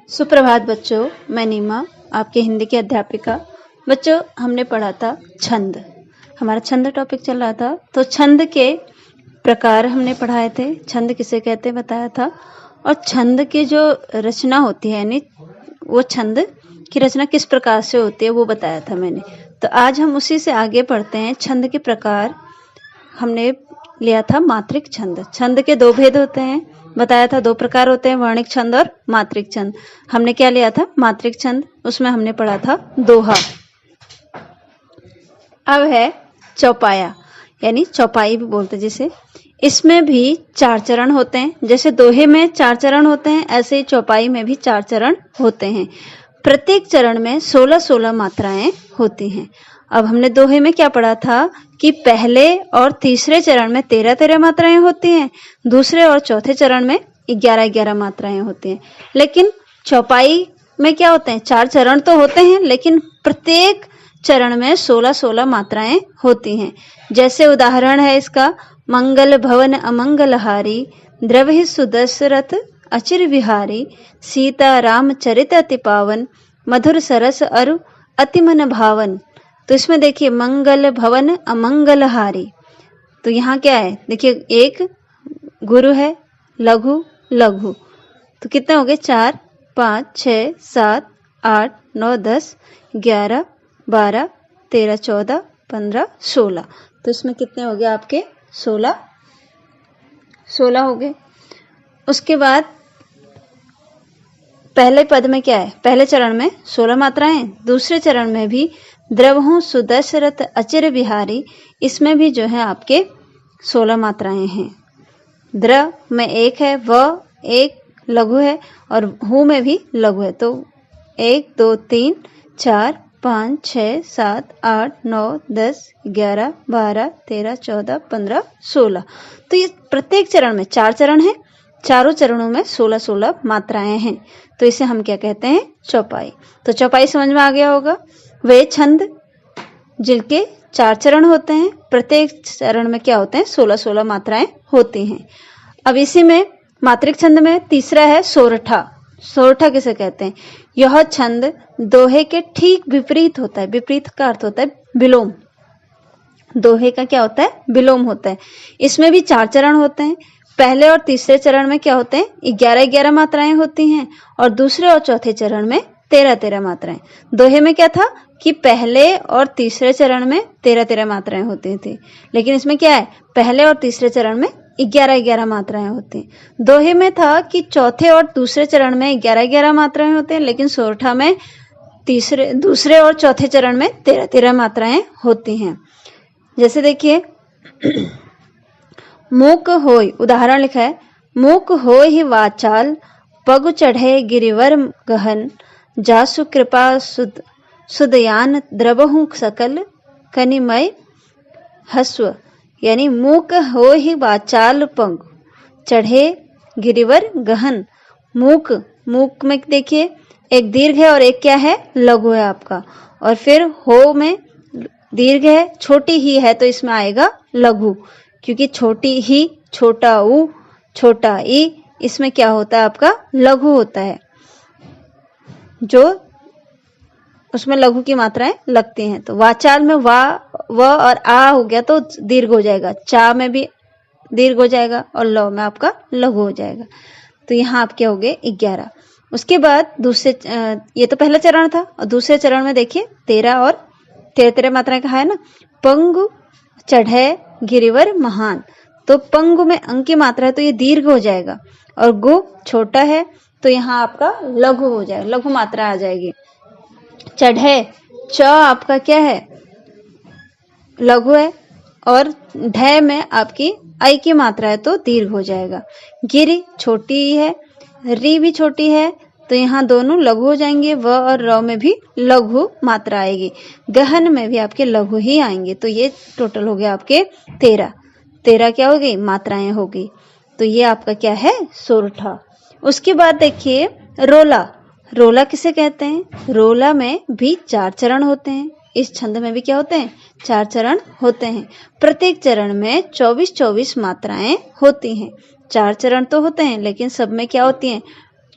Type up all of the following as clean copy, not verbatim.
सुप्रभात बच्चों, मैं नीमा आपके हिंदी की अध्यापिका। बच्चों, हमने पढ़ा था छंद। हमारा छंद टॉपिक चल रहा था, तो छंद के प्रकार हमने पढ़ाए थे। छंद किसे कहते हैं बताया था, और छंद की जो रचना होती है, यानी वो छंद की रचना किस प्रकार से होती है वो बताया था मैंने। तो आज हम उसी से आगे पढ़ते हैं। छंद के प्रकार हमने लिया था मात्रिक छंद। छंद के दो भेद होते हैं, बताया था। दो प्रकार होते हैं, वर्णिक छंद और मात्रिक छंद। हमने क्या लिया था? मात्रिक छंद। उसमें हमने पढ़ा था दोहा। अब है चौपाया, यानी चौपाई भी बोलते जिसे। इसमें भी 4 चरण होते हैं। जैसे दोहे में 4 चरण होते हैं, ऐसे ही चौपाई में भी 4 चरण होते हैं। प्रत्येक चरण में 16-16 मात्राएं होती हैं। अब हमने दोहे में क्या पढ़ा था कि पहले और तीसरे चरण में 13-13 मात्राएं होती हैं, दूसरे और चौथे चरण में 11-11 मात्राएं होती हैं। लेकिन चौपाई में क्या होते हैं? 4 चरण तो होते हैं, लेकिन प्रत्येक चरण में 16-16 मात्राएं होती हैं। जैसे उदाहरण है इसका, मंगल भवन अमंगलहारी, द्रवहि सुदशरथ अचिर विहारी, सीता राम चरित अति पावन, मधुर सरस अरु अति मन भावन। तो इसमें देखिए मंगल भवन अमंगलहारी, तो यहाँ क्या है? देखिए एक गुरु है, लघु लघु, तो कितने हो गए? 4, 5, 6, 7, 8, 9, 10, 11, 12, 13, 14, 15, 16। तो इसमें कितने हो गए आपके? 16 हो गए। उसके बाद पहले पद में क्या है? पहले चरण में 16 मात्राएं, दूसरे चरण में भी द्रवहु सुदशरथ अचिर विहारी, इसमें भी जो है आपके 16 मात्राएं हैं। द्र में एक है, व एक लघु है, और हु में भी लघु है। तो 1, 2, 3, 4, 5, 6, 7, 8, 9, 10, 11, 12, 13, 14, 15, 16। तो ये प्रत्येक चरण में 4 चरण है, चारों चरणों में 16-16 मात्राएं हैं। तो इसे हम क्या कहते हैं? चौपाई। तो चौपाई समझ में आ गया होगा। वे छंद जिनके 4 चरण होते हैं, प्रत्येक चरण में क्या होते हैं? 16-16 मात्राएं होती हैं। अब इसी में मात्रिक छंद में तीसरा है सोरठा। सोरठा किसे कहते हैं? यह छंद दोहे के ठीक विपरीत होता है। विपरीत का अर्थ होता है विलोम। दोहे का क्या होता है? विलोम होता है। इसमें भी 4 चरण होते हैं। पहले और तीसरे चरण में क्या होते हैं? 11-11 मात्राएं होती हैं, और दूसरे और चौथे चरण में 13-13 मात्राएं। दोहे में क्या था कि पहले और तीसरे चरण में 13-13 मात्राएं होती थी, लेकिन इसमें क्या है? पहले और तीसरे चरण में 11-11 मात्राएं होती हैं। दोहे में था कि चौथे और दूसरे चरण में 11-11 मात्राएं होती हैं, लेकिन सोरठा में दूसरे और चौथे चरण में 13-13 मात्राएं होती हैं। जैसे देखिए मूक होय, उदाहरण लिखा है, मूक होय ही वाचाल, पग चढ़े गिरिवर गहन, जासु कृपा सुदयान द्रवहु सकल कनिमय हस्व। यानी मूक हो ही वाचाल, पग चढ़े गिरिवर गहन। मूक, मूक में देखिए एक दीर्घ है और एक क्या है? लघु है आपका। और फिर हो में दीर्घ है, छोटी ही है, तो इसमें आएगा लघु, क्योंकि छोटी ही, छोटा ऊ, छोटा ई, इसमें क्या होता है आपका? लघु होता है, जो उसमें लघु की मात्राएं लगती हैं। तो वाचाल में वा, व और आ हो गया तो दीर्घ हो जाएगा, चा में भी दीर्घ हो जाएगा, और लौ में आपका लघु हो जाएगा। तो यहाँ आपके हो गए 11। उसके बाद दूसरे, ये तो पहला चरण था, और दूसरे चरण में देखिए 13 और 13 मात्राएं कहा है ना। पंगु चढ़े गिरिवर महान, तो पंगु में अंग की मात्रा है, तो ये दीर्घ हो जाएगा, और गु छोटा है, तो यहाँ आपका लघु हो जाएगा, लघु मात्रा आ जाएगी। चढ़े, च आपका क्या है? लघु है, और ढ में आपकी आई की मात्रा है, तो दीर्घ हो जाएगा। गिरि छोटी है, री भी छोटी है, तो यहाँ दोनों लघु हो जाएंगे। व और र में भी लघु मात्रा आएगी। गहन में भी आपके लघु ही आएंगे। तो ये टोटल हो गया आपके 13 क्या हो गई? मात्राएं हो गई। तो ये आपका क्या है? सोरठा। उसके बाद देखिए रोला। रोला किसे कहते हैं? रोला में भी 4 चरण होते हैं। इस छंद में भी क्या होते हैं? 4 चरण होते हैं। प्रत्येक चरण में 24-24 मात्राएं होती हैं। 4 चरण तो होते हैं, लेकिन सब में क्या होती हैं?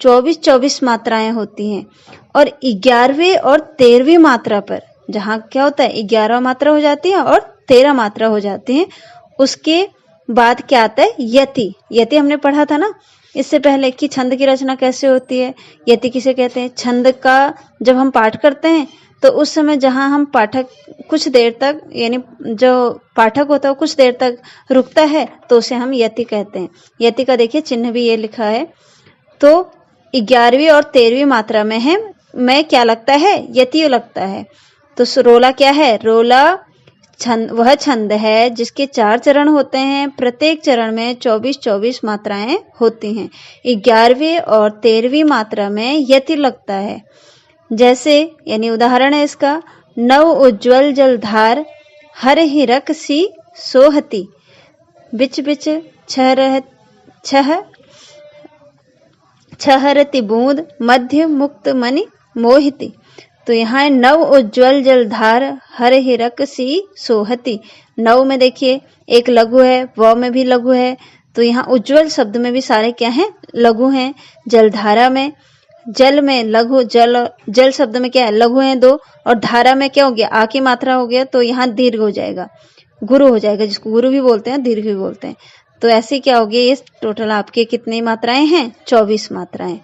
24-24 मात्राएं होती हैं। और 11वीं और 13वीं मात्रा पर जहाँ क्या होता है 11 मात्रा हो जाती है और 13 मात्रा हो जाती है, उसके बाद क्या आता है यति। यति हमने पढ़ा था ना इससे पहले कि छंद की रचना कैसे होती है, यति किसे कहते हैं। छंद का जब हम पाठ करते हैं तो उस समय जहां हम पाठक कुछ देर तक यानी जो पाठक होता है कुछ देर तक रुकता है तो उसे हम यति कहते हैं। यति का देखिए चिन्ह भी ये लिखा है। तो 11वीं और 13वीं मात्रा में है मैं क्या लगता है यति लगता है। तो रोला क्या है, रोला छंद वह छंद है जिसके 4 चरण होते हैं, प्रत्येक चरण में 24-24 मात्राएं होती हैं। 11वीं और 13वीं मात्रा में यति लगता है। जैसे यानी उदाहरण है इसका, नव उज्ज्वल जलधार हर हिरक सी सोहती, बिच बिच छहरती बूंद मध्य मुक्त मणि मोहिती। तो यहाँ नव उज्ज्वल जलधार हर हिरक सी सोहती। नव में देखिए एक लघु है, व में भी लघु है, तो यहाँ उज्ज्वल शब्द में भी सारे क्या हैं लघु हैं। जलधारा में जल में लघु, जल शब्द में क्या है लघु है 2, और धारा में क्या हो गया आ की मात्रा हो गया, तो यहाँ दीर्घ हो जाएगा, गुरु हो जाएगा, जिसको गुरु भी बोलते हैं दीर्घ भी बोलते हैं। तो ऐसे क्या हो गया, ये टोटल आपके कितनी मात्राएं हैं 24 मात्राएं।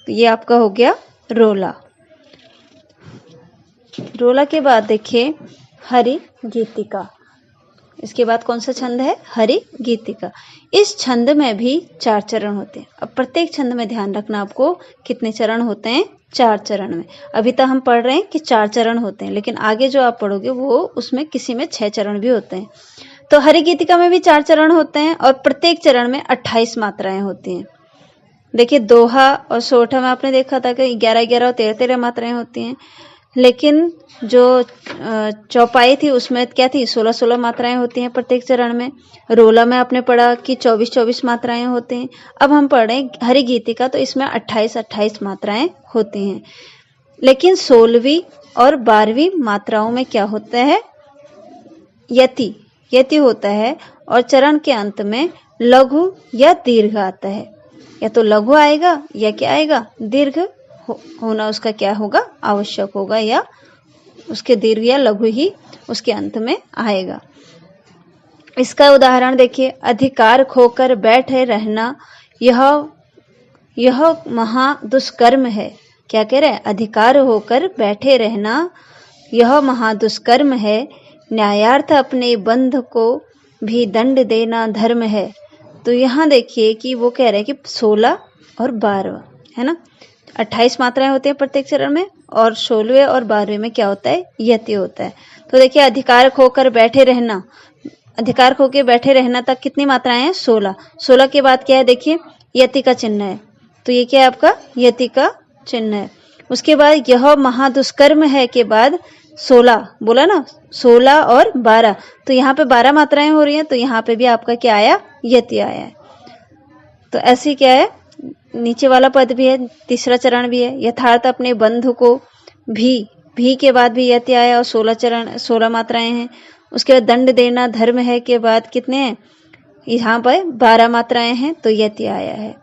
तो ये आपका हो गया रोला। रोला के बाद देखिए हरि गीतिका। इसके बाद कौन सा छंद है, हरि गीतिका। इस छंद में भी 4 चरण होते हैं। अब प्रत्येक छंद में ध्यान रखना आपको कितने चरण होते हैं, 4 चरण में। अभी तक हम पढ़ रहे हैं कि 4 चरण होते हैं, लेकिन आगे जो आप पढ़ोगे वो उसमें किसी में 6 चरण भी होते हैं। तो हरि गीतिका में भी 4 चरण होते हैं और प्रत्येक चरण में 28 मात्राएं होती हैं। देखिए दोहा और सोठा में आपने देखा था कि 11-11 और 13-13 मात्राएं होती हैं, लेकिन जो चौपाई थी उसमें क्या थी 16-16 मात्राएं होती हैं प्रत्येक चरण में। रोला में आपने पढ़ा कि 24-24 मात्राएं होती हैं। अब हम पढ़ रहे हैं हरि गीतिका, तो इसमें 28-28 मात्राएं होती हैं। लेकिन 16वीं और 12वीं मात्राओं में क्या होता है, यति होता है, और चरण के अंत में लघु या दीर्घ आता है। या तो लघु आएगा या क्या आएगा दीर्घ होना उसका क्या होगा आवश्यक होगा, या उसके दीर्घ या लघु ही उसके अंत में आएगा। इसका उदाहरण देखिए, अधिकार खोकर बैठे रहना यह महा दुष्कर्म है। क्या कह रहे हैं, अधिकार होकर बैठे रहना यह महा दुष्कर्म है, न्यायार्थ अपने बंध को भी दंड देना धर्म है। तो यहाँ देखिए कि वो कह रहे हैं कि 16 और 12 है ना, 28 मात्राएं होती है प्रत्येक चरण में, और 16वें और 12वें में क्या होता है यति होता है। तो देखिए अधिकार खोकर बैठे रहना, अधिकार खो के बैठे रहना तक कितनी मात्राएं हैं 16। 16 के बाद क्या है देखिए यति का चिन्ह है, तो ये क्या है आपका यति का चिन्ह है। उसके बाद यह महादुष्कर्म है के बाद 16 बोला ना, 16 और 12, तो यहाँ पे 12 मात्राएं हो रही हैं, तो यहाँ पे भी आपका क्या आया यति आया है। तो ऐसे क्या है, नीचे वाला पद भी है, तीसरा चरण भी है, यथार्थ अपने बंधु को भी के बाद भी यति आया, और 16 मात्राएं हैं। उसके बाद दंड देना धर्म है के बाद कितने हैं, यहाँ पर 12 मात्राएं हैं, तो यति आया है।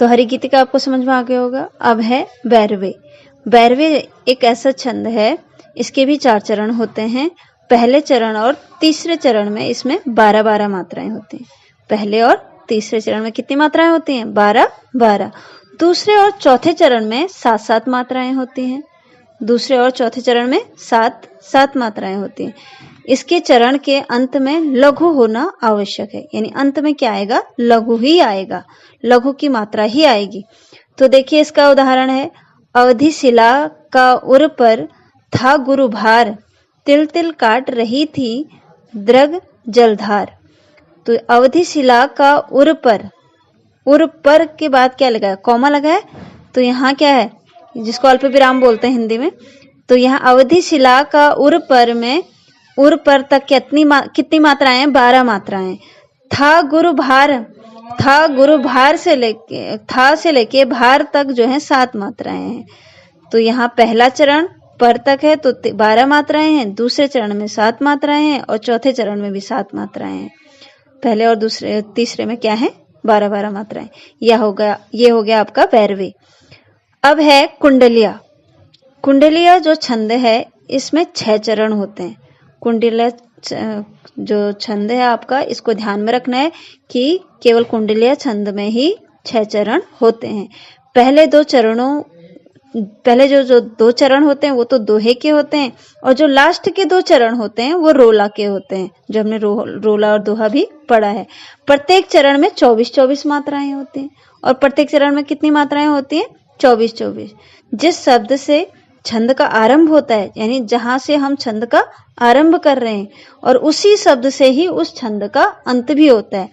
तो हरि गीतिका आपको समझ में आ गया होगा। अब है भैरवे। भैरवे एक ऐसा छंद है, इसके भी 4 चरण होते हैं। पहले चरण और तीसरे चरण में इसमें 12-12 मात्राएं होती हैं। पहले और तीसरे चरण में कितनी मात्राएं होती हैं 12-12। दूसरे और चौथे चरण में 7-7 मात्राएं होती हैं। दूसरे और चौथे चरण में 7-7 मात्राएं होती हैं। इसके चरण के अंत में लघु होना आवश्यक है, यानी अंत में क्या आएगा लघु ही आएगा, लघु की मात्रा ही आएगी। तो देखिए इसका उदाहरण है, अवधि शिला का उर पर था गुरु भार, तिल तिल काट रही थी द्रग जलधार। तो अवधि शिला का उर पर के बाद क्या लगा है कॉमा लगा है, तो यहाँ क्या है जिसको अल्प विराम बोलते हैं हिंदी में। तो यहाँ अवधि शिला का उर पर में उर पर तक कितनी मात्राएं हैं 12 मात्राएं। था गुरु भार से लेके भार तक जो है 7 मात्राएं हैं। तो यहाँ पहला चरण पर तक है तो 12 मात्राएं हैं, दूसरे चरण में 7 मात्राएं हैं, और चौथे चरण में भी 7 मात्राएं हैं। पहले और तीसरे में क्या है 12-12 मात्राएं। ये हो गया आपका भैरवी। अब है कुंडलिया। कुंडलिया जो छंद है इसमें 6 चरण होते हैं। कुंडलिया जो छंद है आपका, इसको ध्यान में रखना है कि केवल कुंडलिया छंद में ही 6 चरण होते हैं। पहले जो 2 चरण होते हैं वो तो दोहे के होते हैं, और जो लास्ट के 2 चरण होते हैं वो रोला के होते हैं, जो हमने रोला और दोहा भी पढ़ा है। प्रत्येक चरण में 24-24 मात्राएं होती हैं, और प्रत्येक चरण में कितनी मात्राएं होती हैं? 24-24। जिस शब्द से छंद का आरंभ होता है, यानी जहां से हम छंद का आरंभ कर रहे हैं, और उसी शब्द से ही उस छंद का अंत भी होता है।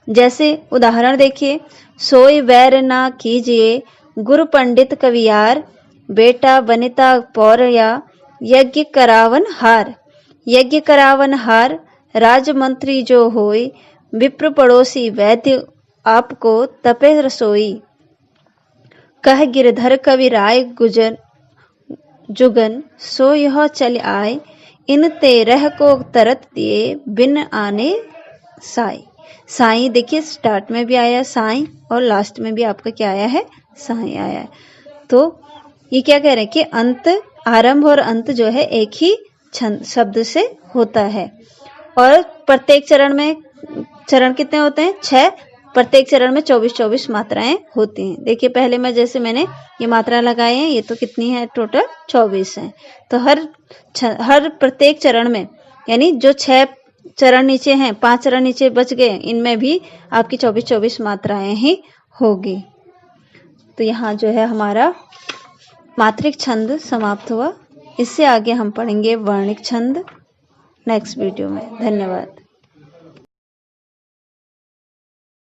जैसे उदाहरण देखिए, सोई वैर ना कीजिए गुरु पंडित कवियार, बेटा बनिता पौरया यज्ञ करावन हार। यज्ञ करावन हार राजमंत्री जो होई, विप्र पड़ोसी वैद्य आपको तपे रसोई। कह गिरधर कवि राय गुजर जुगन, सो यह चल आए, इन तेरह को तरत दिए बिन आने साई। साई देखिए स्टार्ट में भी आया साई, और लास्ट में भी आपका क्या आया है? साई आया है। तो ये क्या कह रहे हैं कि अंत, आरंभ और अंत जो है एक ही शब्द से होता है। और प्रत्येक चरण कितने होते हैं? 6। प्रत्येक चरण में 24-24 मात्राएं होती हैं। देखिए पहले मैंने ये मात्रा लगाई हैं, ये तो कितनी है? टोटल 24 है। तो हर प्रत्येक चरण में, यानी जो 6 चरण नीचे हैं, 5 चरण नीचे बच गए, इनमें भी आपकी 24-24 मात्राएं ही होगी। तो यहाँ जो है हमारा मात्रिक छंद समाप्त हुआ। इससे आगे हम पढ़ेंगे वर्णिक छंद नेक्स्ट वीडियो में। धन्यवाद।